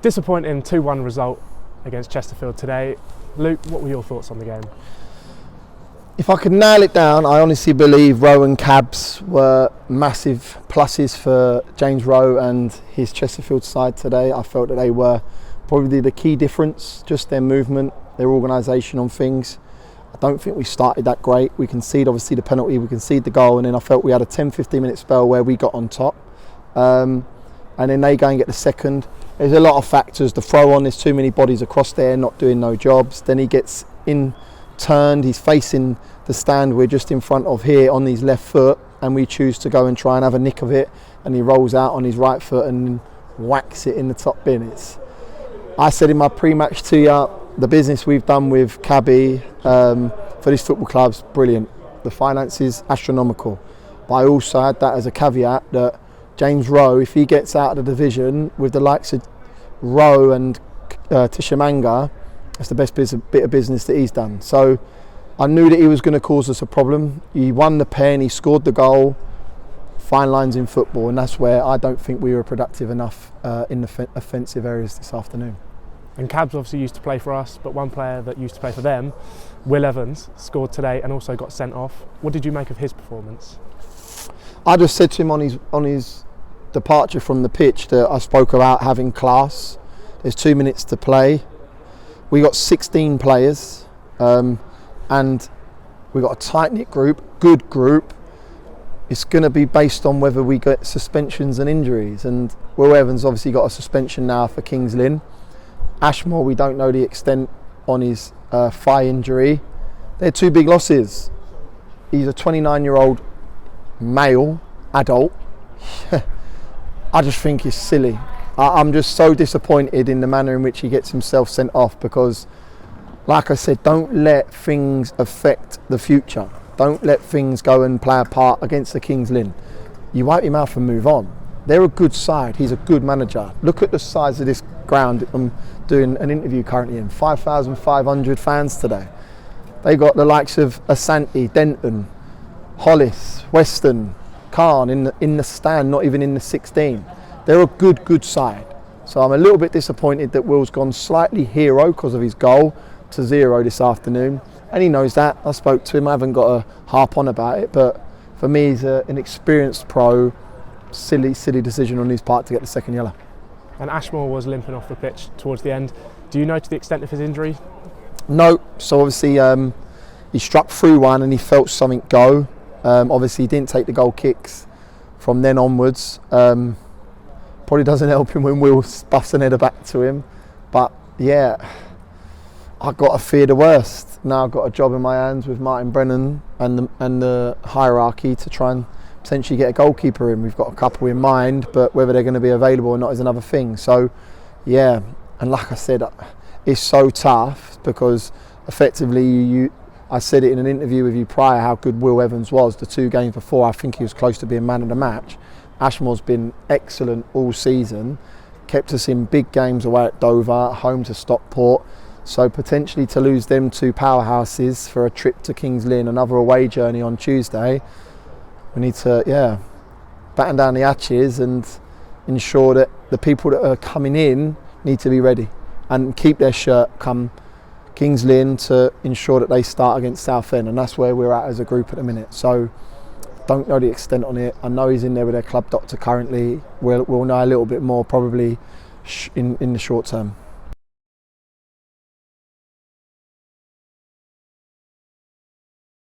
Disappointing 2-1 result against Chesterfield today. Luke, what were your thoughts on the game? If I could nail it down, I honestly believe Rowe and Cabs were massive pluses for James Rowe and his Chesterfield side today. I felt that they were probably the key difference, just their movement, their organisation on things. I don't think we started that great. We conceded obviously the penalty, we conceded the goal, and then I felt we had a 10-15 minute spell where we got on top. And then they go and get the second. There's a lot of factors. The throw on, there's too many bodies across there not doing no jobs. Then he gets in turned, he's facing the stand we're just in front of here on his left foot, and we choose to go and try and have a nick of it, and he rolls out on his right foot and whacks it in the top bin. I said in my pre-match to you, the business we've done with Cabby for this football club's brilliant. The finances astronomical, but I also had that as a caveat that James Rowe, if he gets out of the division with the likes of Rowe and Tishamanga, that's the best bit of business that he's done. So I knew that he was going to cause us a problem. He won the pen, he scored the goal. Fine lines in football, and that's where I don't think we were productive enough in the offensive areas this afternoon. And Cabs obviously used to play for us, but one player that used to play for them, Will Evans, scored today and also got sent off. What did you make of his performance? I just said to him on his departure from the pitch that I spoke about having class. There's 2 minutes to play. We got 16 players, and we got a tight-knit group, good group. It's going to be based on whether we get suspensions and injuries. And Will Evans obviously got a suspension now for Kings Lynn. Ashmore, we don't know the extent on his thigh injury. They're two big losses. He's a 29-year-old male, adult. I just think it's silly. I'm just so disappointed in the manner in which he gets himself sent off, because, like I said, don't let things affect the future. Don't let things go and play a part against the Kings Lynn. You wipe your mouth and move on. They're a good side. He's a good manager. Look at the size of this ground. I'm doing an interview currently in 5,500 fans today. They got the likes of Asante, Denton, Hollis, Weston, Khan in the stand, not even in the 16. They're a good side. So I'm a little bit disappointed that Will's gone slightly hero because of his goal to 0 this afternoon. And he knows that. I spoke to him. I haven't got to harp on about it. But for me, he's an experienced pro. Silly decision on his part to get the second yellow. And Ashmore was limping off the pitch towards the end. Do you know to the extent of his injury? No. So obviously he struck through one and he felt something go. Obviously he didn't take the goal kicks from then onwards. Probably doesn't help him when Will's busting header back to him. But yeah, I've got to fear the worst. Now I've got a job in my hands with Martin Brennan and the hierarchy to try and potentially get a goalkeeper in. We've got a couple in mind, but whether they're going to be available or not is another thing. So yeah, and like I said, it's so tough because effectively I said it in an interview with you prior how good Will Evans was. The 2 games before, I think he was close to being man of the match. Ashmore's been excellent all season, kept us in big games away at Dover, home to Stockport. So potentially to lose them 2 powerhouses for a trip to Kings Lynn, another away journey on Tuesday, we need to batten down the hatches and ensure that the people that are coming in need to be ready and keep their shirt come Kings Lynn to ensure that they start against Southend, and that's where we're at as a group at the minute. So don't know the extent on it. I know he's in there with their club doctor currently. We'll know a little bit more probably in the short term.